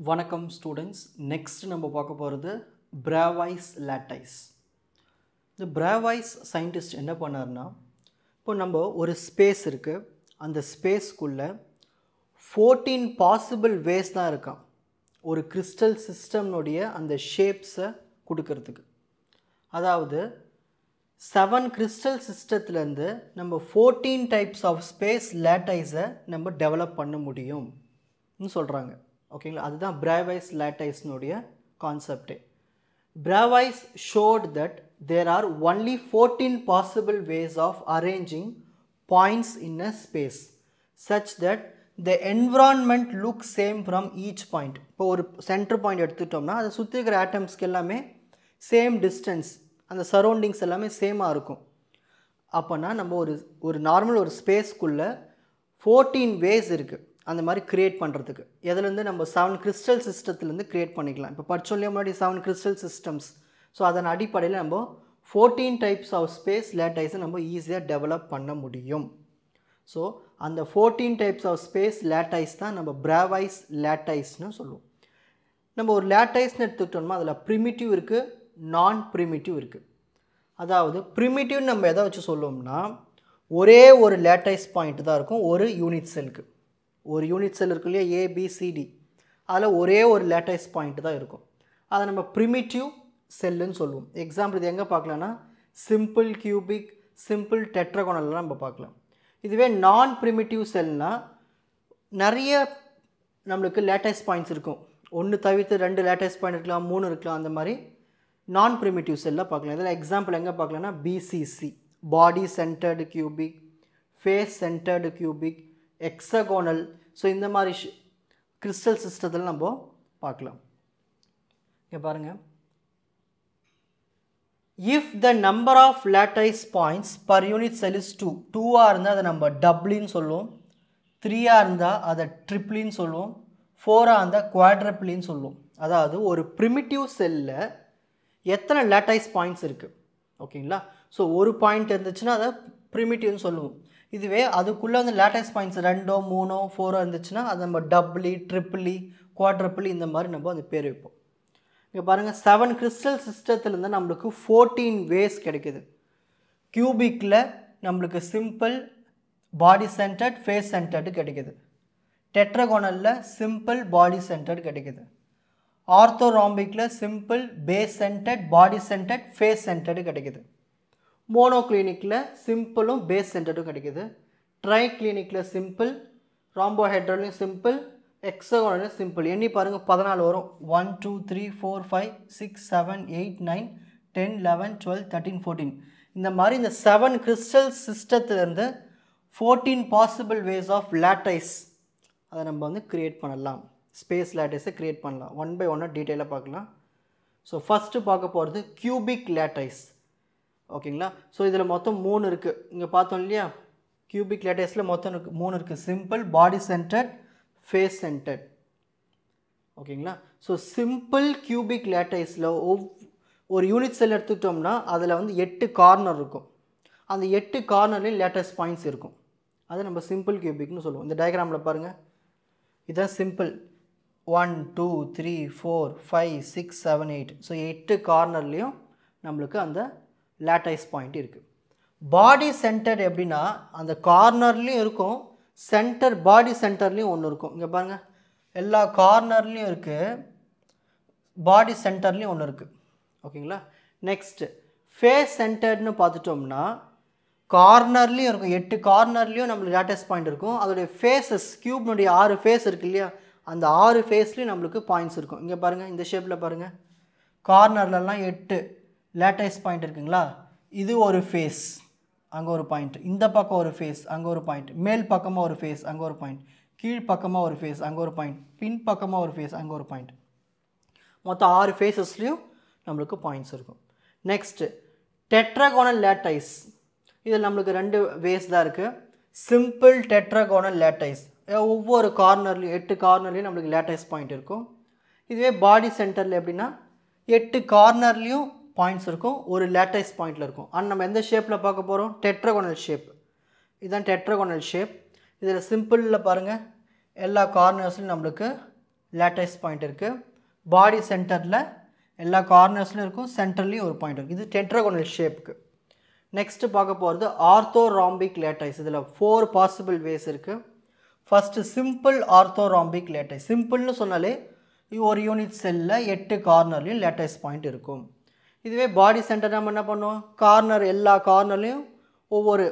வணக்கம் students. Next நம்ம பார்க்க போகிறது பிராவைஸ் லேட்டைஸ். இந்த பிராவைஸ் சயின்டிஸ்ட் என்ன பண்ணார்னா, இப்போ நம்ம ஒரு ஸ்பேஸ் இருக்குது, அந்த ஸ்பேஸ்க்குள்ளே 14 பாசிபிள் வேஸ் தான் இருக்கான் ஒரு கிறிஸ்டல் சிஸ்டம்னுடைய அந்த ஷேப்ஸை கொடுக்கறதுக்கு. அதாவது 7 கிறிஸ்டல் சிஸ்டத்துலேருந்து நம்ம 14 டைப்ஸ் ஆஃப் ஸ்பேஸ் லேட்டைஸை நம்ம டெவலப் பண்ண முடியும்னு சொல்கிறாங்க. ஓகேங்களா, அதுதான் பிராவைஸ் லேட்டைஸ்னுடைய கான்செப்டே. Bravais showed that there are only 14 possible ways of arranging points in a space such that the environment looks same from each point. இப்போ ஒரு சென்டர் பாயிண்ட் எடுத்துட்டோம்னா அதை சுற்றி இருக்கிற ஆட்டம்ஸ்க்கு எல்லாமே சேம் டிஸ்டன்ஸ், அந்த சரௌண்டிங்ஸ் எல்லாமே சேமாக இருக்கும். அப்போனா நம்ம ஒரு நார்மல் ஒரு ஸ்பேஸ்க்குள்ளே 14 வேஸ் இருக்குது அந்த மாதிரி க்ரியேட் பண்ணுறதுக்கு. எதுலேருந்து நம்ம 7 கிறிஸ்டல் சிஸ்டத்துலேருந்து க்ரியேட் பண்ணிக்கலாம். இப்போ படிச்சோம்லையே முன்னாடி 7 கிறிஸ்டல் சிஸ்டம்ஸ். ஸோ அதன் அடிப்படையில் நம்ம 14 டைப்ஸ் ஆஃப் ஸ்பேஸ் லேட்டைஸை நம்ம ஈஸியாக டெவலப் பண்ண முடியும். ஸோ அந்த 14 டைப்ஸ் ஆஃப் ஸ்பேஸ் லேட்டைஸ் தான் நம்ம பிராவைஸ் லேட்டைஸ்னு சொல்லுவோம். நம்ம ஒரு லேட்டைஸ்னு எடுத்துக்கிட்டோம்னா அதில் ப்ரிமிட்டிவ் இருக்குது, நான் ப்ரிமிட்டிவ் இருக்குது. அதாவது ப்ரிமிட்டிவ் நம்ம எதை வச்சு சொல்லுவோம்னா, ஒரே ஒரு லேட்டைஸ் பாயிண்ட் தான் இருக்கும் ஒரு யூனிட் செல்லுக்கு. ஒரு யூனிட் செல் இருக்கு இல்லையா, ஏபிசிடி, அதில் ஒரே ஒரு லேட்டைஸ் பாயிண்ட் தான் இருக்கும். அதை நம்ம ப்ரிமிட்டிவ் செல்லுன்னு சொல்லுவோம். எக்ஸாம்பிள் இது எங்கே பார்க்கலான்னா சிம்பிள் கியூபிக், சிம்பிள் டெட்ராகோனல்லாம் நம்ம பார்க்கலாம். இதுவே நான் ப்ரிமிட்டிவ் செல்னால் நிறைய நம்மளுக்கு லேட்டைஸ் பாயிண்ட்ஸ் இருக்கும். ஒன்று தவிர்த்து 2 லேட்டைஸ் பாயிண்ட் இருக்கலாம், 3 இருக்கலாம். அந்த மாதிரி நான் ப்ரிமிட்டிவ் செல்லில் பார்க்கலாம். இதில் எக்ஸாம்பிள் எங்கே பார்க்கலான்னா BCC, body centred cubic, face centred cubic, hexagonal. So இந்த மாதிரி கிறிஸ்டல் சிஸ்டத்தில் நம்ம பார்க்கலாம். இங்கே பாருங்கள், if the number of lattice points per unit cell is 2ஆக இருந்தால் அதை நம்ம டபுள்னு சொல்லுவோம், 3ஆக இருந்தால் அதை ட்ரிப்ளின்னு சொல்லுவோம், 4ஆக இருந்தால் குவாட்ரப்ளின்னு சொல்லுவோம். அதாவது ஒரு ப்ரிமிட்டிவ் செல்லில் எத்தனை லேட்டைஸ் பாயிண்ட்ஸ் இருக்குது, ஓகேங்களா. ஸோ ஒரு பாயிண்ட் இருந்துச்சுன்னா அதை ப்ரிமிட்டிவ்னு சொல்லுவோம். இதுவே அதுக்குள்ளே வந்து லேட்டைஸ் பாயிண்ட்ஸ் 2, 3, 4 இருந்துச்சுன்னா அதை நம்ம டபுளி, ட்ரிப்பிளி, குவாட்ரப்பிளி இந்த மாதிரி நம்ம அந்த பேர் வைப்போம். இங்கே பாருங்கள், 7 கிறிஸ்டல் சிஸ்டத்துலேருந்து நம்மளுக்கு 14 வேஸ் கிடைக்குது. கியூபிக்கில் நம்மளுக்கு simple, body centred, face centred கிடைக்குது. டெட்ராகோனலில் சிம்பிள், பாடி சென்டர்டு கிடைக்குது. ஆர்த்தோராம்பிக்கில் simple, base centred, body centred, face centred கிடைக்குது. மோனோக்ளினிக்கில் சிம்பிளும் பேஸ் சென்டர்டும் கிடைக்குது. ட்ரை கிளினிக்கில் சிம்பிள், ராம்போஹெட்ரலையும் சிம்பிள், எக்ஸகோனலையும் சிம்பிள். எண்ணி பாருங்கள், 14 வரும். 1 2 3 4 5 6 7 8 9 10 11 12 13 14. இந்த மாதிரி இந்த 7 கிறிஸ்டல் சிஸ்டத்துலேருந்து 14 பாசிபிள் வேஸ் ஆஃப் லேட்டைஸ் அதை நம்ம வந்து க்ரியேட் பண்ணலாம். ஸ்பேஸ் லேட்டைஸை க்ரியேட் பண்ணலாம். ஒன் பை ஒன்னாக டீட்டெயிலாக பார்க்கலாம். ஸோ ஃபஸ்ட்டு பார்க்க போகிறது கியூபிக் லேட்டைஸ், ஓகேங்களா. ஸோ இதில் மொத்தம் 3 இருக்குது. இங்கே பார்த்தோம் இல்லையா, கியூபிக் லேட்டைஸில் மொத்தம் 3 இருக்குது. Simple, body centred, face centred, ஓகேங்களா. ஸோ சிம்பிள் கியூபிக் லேட்டைஸில் ஒரு யூனிட் செல் எடுத்துக்கிட்டோம்னா அதில் வந்து 8 கார்னர் இருக்கும். அந்த 8 கார்னர்லேயும் லேட்டைஸ் பாயிண்ட்ஸ் இருக்கும். அதை நம்ம சிம்பிள் கியூபிக்னு சொல்லுவோம். இந்த டயக்ராமில் பாருங்கள், இதுதான் சிம்பிள். 1 2 3 4 5 6 7 8. ஸோ 8 கார்னர்லேயும் நம்மளுக்கு அந்த லேட்டைஸ் பாயிண்ட் இருக்குது. பாடி சென்டர் எப்படின்னா அந்த கார்னர்லேயும் இருக்கும், சென்டர் பாடி சென்டர்லேயும் ஒன்று இருக்கும். இங்கே பாருங்கள், எல்லா கார்னர்லேயும் இருக்குது, பாடி சென்டர்லேயும் ஒன்று இருக்குது, ஓகேங்களா. நெக்ஸ்ட்டு ஃபேஸ் சென்டர்னு பார்த்துட்டோம்னா கார்னர்லேயும் இருக்கும், 8 கார்னர்லேயும் நம்மளுக்கு லேட்டைஸ் பாயிண்ட் இருக்கும். அதோடைய ஃபேஸஸ், கியூப்னுடைய 6 ஃபேஸ் இருக்குது இல்லையா, அந்த 6 ஃபேஸ்லேயும் நம்மளுக்கு பாயிண்ட்ஸ் இருக்கும். இங்கே பாருங்கள், இந்த ஷேப்பில் பாருங்கள், கார்னர்லலாம் 8 லேட்டைஸ் பாயிண்ட் இருக்குங்களா. இது ஒரு ஃபேஸ், அங்கே ஒரு பாயிண்ட், இந்த பக்கம் ஒரு ஃபேஸ், அங்கே ஒரு பாயிண்ட், மேல் பக்கமாக ஒரு ஃபேஸ், அங்கே ஒரு பாயிண்ட், கீழ் பக்கமாக ஒரு ஃபேஸ், அங்கே ஒரு பாயிண்ட், பின் பக்கமாக ஒரு ஃபேஸ், அங்கே ஒரு பாயிண்ட். மொத்தம் 6 ஃபேஸஸ்லேயும் நம்மளுக்கு பாயிண்ட்ஸ் இருக்கும். Next tetragonal lattice. இதில் நம்மளுக்கு 2 வேஸ் தான் இருக்குது. சிம்பிள் டெட்ராகோனல் லேட்டைஸ், ஒவ்வொரு கார்னர்லேயும் 8 கார்னர்லேயும் நம்மளுக்கு லேட்டைஸ் பாயிண்ட் இருக்கும். இதுவே பாடி சென்டரில் எப்படின்னா 8 கார்னர்லேயும் பாயிண்ட்ஸ் இருக்கும், ஒரு லேட்டைஸ் பாயிண்டில் இருக்கும். ஆனால் நம்ம எந்த ஷேப்பில் பார்க்க போகிறோம், டெட்ராகோனல் ஷேப். இதுதான் டெட்ராகோனல் ஷேப். இதில் சிம்பிளில் பாருங்கள், எல்லா கார்னர்ஸ்லையும் நம்மளுக்கு லேட்டைஸ் பாயிண்ட் இருக்குது. பாடி சென்டரில் எல்லா கார்னர்ஸ்லையும் இருக்கும், சென்டர்லேயும் ஒரு பாயிண்ட் இருக்குது. இது டெட்ராகோனல் ஷேப்புக்கு. நெக்ஸ்ட்டு பார்க்க போகிறது ஆர்த்தோராம்பிக் லேட்டைஸ். இதில் 4 பாசிபிள் வேஸ் இருக்குது. First simple orthorhombic lattice. சிம்பிள்னு சொன்னாலே ஒரு யூனிட் செல்லில் 8 கார்னர்லேயும் லேட்டைஸ் பாயிண்ட் இருக்கும். இதுவே பாடி சென்டர் நம்ம என்ன பண்ணுவோம், கார்னர் எல்லா கார்னர்லேயும் ஒவ்வொரு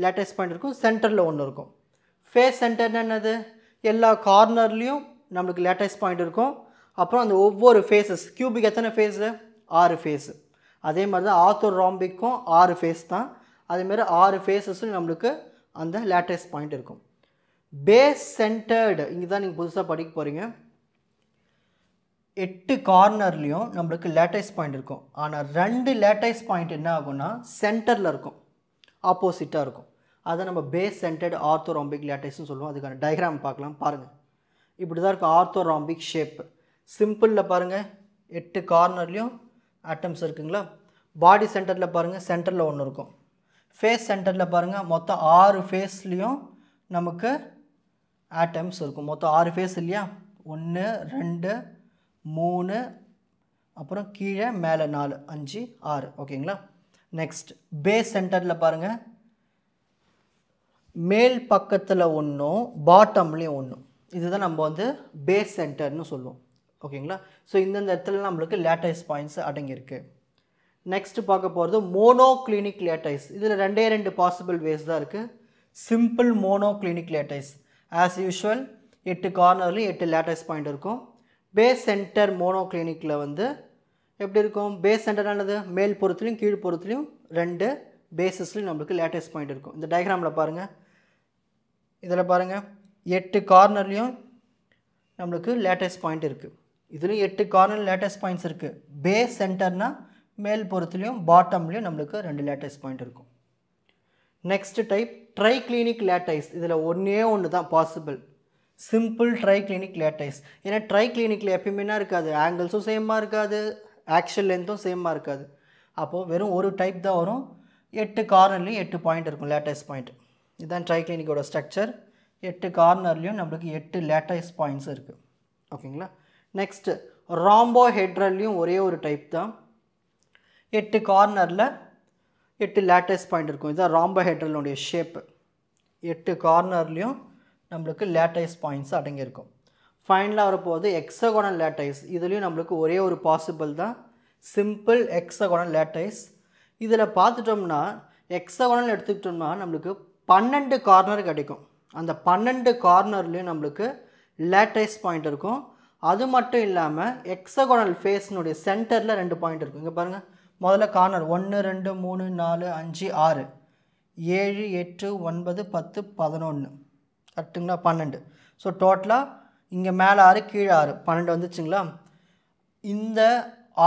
லேட்டைஸ் பாயிண்ட் இருக்கும், சென்டரில் ஒன்று இருக்கும். ஃபேஸ் சென்டர்னு என்னது, எல்லா கார்னர்லேயும் நம்மளுக்கு லேட்டைஸ் பாயிண்ட் இருக்கும். அப்புறம் அந்த ஒவ்வொரு ஃபேஸஸ், கியூபிக் எத்தனை ஃபேஸு, 6 ஃபேஸு. அதே மாதிரி தான் ஆர்த்தோராம்பிக்கும் 6 ஃபேஸ் தான். அதேமாதிரி 6 ஃபேஸஸும் நம்மளுக்கு அந்த லேட்டைஸ் பாயிண்ட் இருக்கும். பேஸ் சென்டர்டு இங்கே தான் நீங்கள் புதுசாக படிக்க போகிறீங்க. 8 கார்னர்லேயும் நம்மளுக்கு லேட்டைஸ் பாயிண்ட் இருக்கும். ஆனால் 2 லேட்டைஸ் பாயிண்ட் என்ன ஆகும்னா சென்டரில் இருக்கும், ஆப்போசிட்டாக இருக்கும். அதை நம்ம பேஸ் சென்டர்டு ஆர்த்தோராம்பிக் லேட்டைஸ்னு சொல்லுவோம். அதுக்கான டயக்ராம் பார்க்கலாம் பாருங்கள். இப்படி தான் இருக்கும் ஆர்த்தோராம்பிக் ஷேப்பு. சிம்பிளில் பாருங்கள் 8 கார்னர்லேயும் ஆட்டம்ஸ் இருக்குங்களா. பாடி சென்டரில் பாருங்கள், சென்டரில் ஒன்று இருக்கும். ஃபேஸ் சென்டரில் பாருங்கள், மொத்தம் 6 ஃபேஸ்லேயும் நமக்கு ஆட்டம்ஸ் இருக்கும். மொத்தம் 6 ஃபேஸ் இல்லையா, 1 2 3 அப்புறம் கீழே மேலே 4 5 6 ஓகேங்களா. நெக்ஸ்ட் பேஸ் சென்டரில் பாருங்கள், மேல் பக்கத்தில் ஒன்றும் பாட்டம்லேயும் ஒன்றும். இதுதான் நம்ம வந்து பேஸ் சென்டர்னு சொல்லுவோம் ஓகேங்களா. ஸோ இந்தந்த இடத்துல நம்மளுக்கு லேட்டைஸ் பாயிண்ட்ஸ் அடங்கியிருக்கு. நெக்ஸ்ட் பார்க்க போகிறது மோனோக்ளினிக் லேட்டைஸ். இதில் 2 பாசிபிள் வேஸ் தான் இருக்குது. Simple monoclinic lattice as usual 8 கார்னர்லையும் 8 லேட்டைஸ் பாயிண்ட் இருக்கும். பேஸ் சென்டர் மோனோக்ளினிக்கில் வந்து எப்படி இருக்கும், பேஸ் சென்டர்னானது மேல் புறத்துலையும் கீழ் புறத்துலையும் 2 பேஸஸ்லையும் நம்மளுக்கு லேட்டைஸ் பாயிண்ட் இருக்கும். இந்த டயக்ராமில் பாருங்கள், இதில் பாருங்கள் 8 கார்னர்லேயும் நம்மளுக்கு லேட்டைஸ் பாயிண்ட் இருக்குது. இதுலேயும் 8 கார்னர் லேட்டைஸ் பாயிண்ட்ஸ் இருக்குது. பேஸ் சென்டர்னால் மேல் புறத்துலையும் பாட்டம்லேயும் நம்மளுக்கு 2 லேட்டைஸ் பாயிண்ட் இருக்கும். Next type triclinic lattice. இதில் ஒன்று தான் பாசிபிள், சிம்பிள் ட்ரைக்ளினிக் லேட்டைஸ். ஏன்னா ட்ரைக்ளினிக்கில் எப்பயுமே என்ன இருக்காது, ஆங்கிள்ஸும் சேமாக இருக்காது, ஆக்சுவல் லென்த்தும் சேமாக இருக்காது. அப்போது வெறும் ஒரு டைப் தான் வரும். 8 கார்னர்லேயும் 8 பாயிண்ட் இருக்கும், லேட்டைஸ் பாயிண்ட். இதுதான் ட்ரைக்ளினிக்கோட ஸ்ட்ரக்சர். 8 கார்னர்லேயும் நம்மளுக்கு 8 லேட்டைஸ் பாயிண்ட்ஸ் இருக்குது ஓகேங்களா. நெக்ஸ்ட்டு ராம்போஹெட்ரல்லையும் ஒரே ஒரு டைப் தான். 8 கார்னரில் 8 லேட்டைஸ் பாயிண்ட் இருக்கும். இதுதான் ராம்போஹெட்ரலுடைய ஷேப்பு. 8 கார்னர்லேயும் நம்மளுக்கு லேட்டைஸ் பாயிண்ட்ஸ் அடங்கியிருக்கும். ஃபைனலாக வரப்போகுது எக்ஸகோனல் லேட்டைஸ். இதுலேயும் நம்மளுக்கு ஒரே ஒரு பாசிபிள் தான், சிம்பிள் எக்ஸகோனல் லேட்டைஸ். இதில் பார்த்துட்டோம்னா எக்ஸகோனல் எடுத்துக்கிட்டோம்னா நம்மளுக்கு 12 கார்னர் கிடைக்கும். அந்த 12 கார்னர்லேயும் நம்மளுக்கு லேட்டைஸ் பாயிண்ட் இருக்கும். அது மட்டும் இல்லாமல் எக்ஸகோனல் ஃபேஸ்னுடைய சென்டரில் 2 பாயிண்ட் இருக்கும். இங்கே பாருங்கள், முதல்ல கார்னர் 1 2 3 4 5 6 7 8 9 10 11 கரெக்டுங்களா, 12. ஸோ டோட்டலாக இங்கே மேலே 6 கீழே 6 12 வந்துச்சுங்களா. இந்த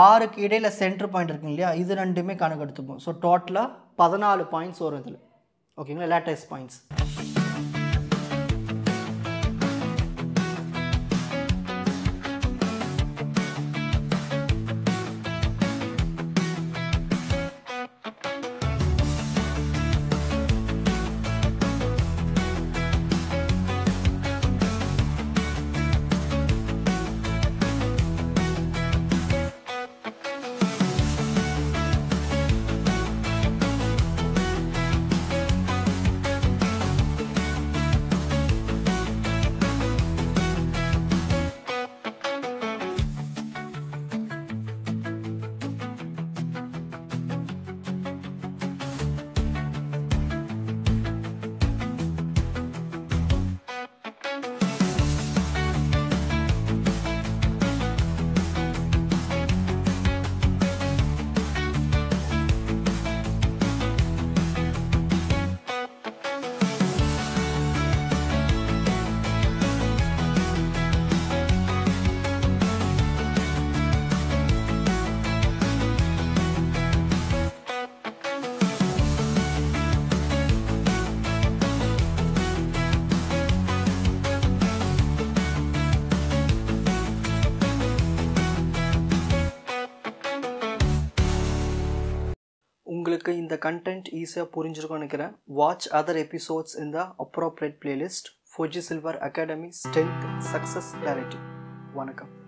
6க்கு இடையில் சென்டர் பாயிண்ட் இருக்குங்க இல்லையா, இது ரெண்டுமே கணக்கு எடுத்துப்போம். ஸோ டோட்டலாக 14 பாயிண்ட்ஸ் வரும் இதில் ஓகேங்களா, லேட்டைஸ் பாயிண்ட்ஸ். உங்களுக்கு இந்த கண்டென்ட் ஈஸியாக புரிஞ்சிருக்கும்னு நினைக்கிறேன். வாட்ச் அதர் எபிசோட்ஸ் இன் த appropriate playlist. Fauji silver academy strength success directive. வணக்கம்.